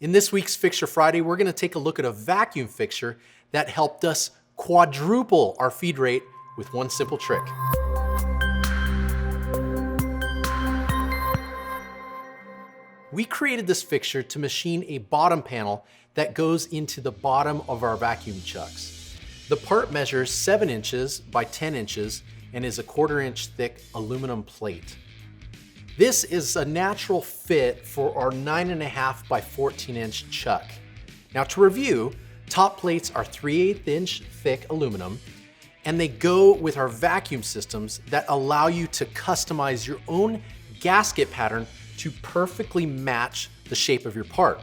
In this week's Fixture Friday, we're going to take a look at a vacuum fixture that helped us quadruple our feed rate with one simple trick. We created this fixture to machine a bottom panel that goes into the bottom of our vacuum chucks. The part measures 7 inches by 10 inches and is a 1/4 inch thick aluminum plate. This is a natural fit for our 9.5 by 14 inch chuck. Now to review, top plates are 3/8 inch thick aluminum, and they go with our vacuum systems that allow you to customize your own gasket pattern to perfectly match the shape of your part.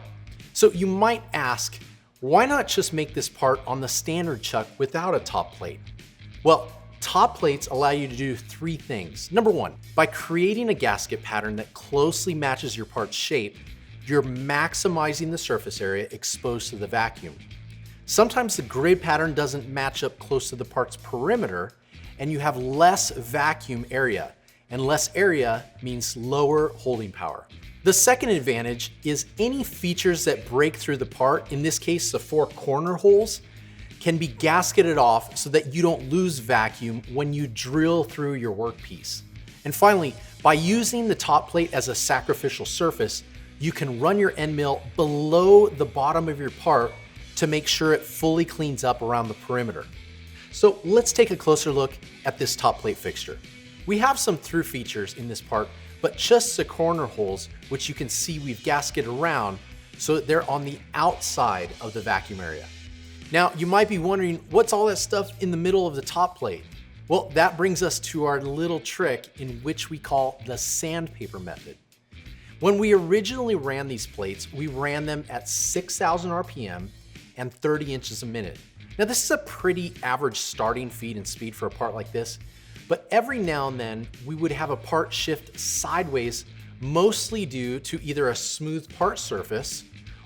So you might ask, why not just make this part on the standard chuck without a top plate? Well, top plates allow you to do 3 things. Number 1, by creating a gasket pattern that closely matches your part's shape, you're maximizing the surface area exposed to the vacuum. Sometimes the grid pattern doesn't match up close to the part's perimeter, and you have less vacuum area, and less area means lower holding power. The second advantage is any features that break through the part, in this case the 4 corner holes, can be gasketed off so that you don't lose vacuum when you drill through your workpiece. And finally, by using the top plate as a sacrificial surface, you can run your end mill below the bottom of your part to make sure it fully cleans up around the perimeter. So let's take a closer look at this top plate fixture. We have some through features in this part, but just the corner holes, which you can see we've gasketed around so that they're on the outside of the vacuum area. Now, you might be wondering, what's all that stuff in the middle of the top plate? Well, that brings us to our little trick in which we call the Sandpaper Method. When we originally ran these plates, we ran them at 6,000 RPM and 30 inches a minute. Now, this is a pretty average starting feed and speed for a part like this, but every now and then we would have a part shift sideways, mostly due to either a smooth part surface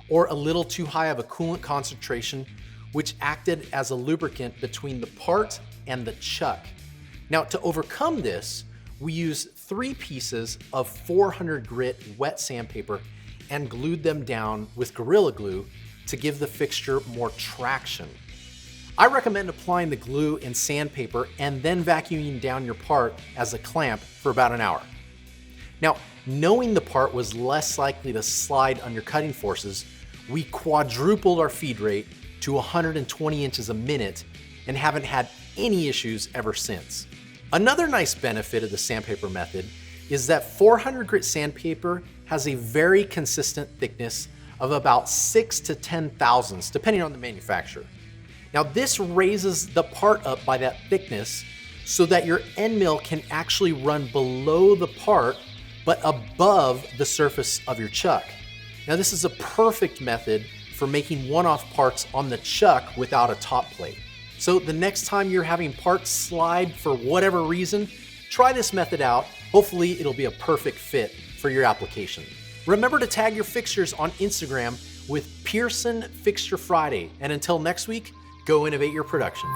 or a little too high of a coolant concentration, which acted as a lubricant between the part and the chuck. Now, to overcome this, we used 3 pieces of 400 grit wet sandpaper and glued them down with Gorilla Glue to give the fixture more traction. I recommend applying the glue and sandpaper and then vacuuming down your part as a clamp for about an hour. Now, knowing the part was less likely to slide under cutting forces, we quadrupled our feed rate to 120 inches a minute and haven't had any issues ever since. Another nice benefit of the Sandpaper Method is that 400 grit sandpaper has a very consistent thickness of about 6 to 10 thousandths, depending on the manufacturer. Now this raises the part up by that thickness so that your end mill can actually run below the part but above the surface of your chuck. Now this is a perfect method for making one-off parts on the chuck without a top plate. So the next time you're having parts slide for whatever reason, try this method out. Hopefully it'll be a perfect fit for your application. Remember to tag your fixtures on Instagram with PiersonFixtureFriday. And until next week, go innovate your production.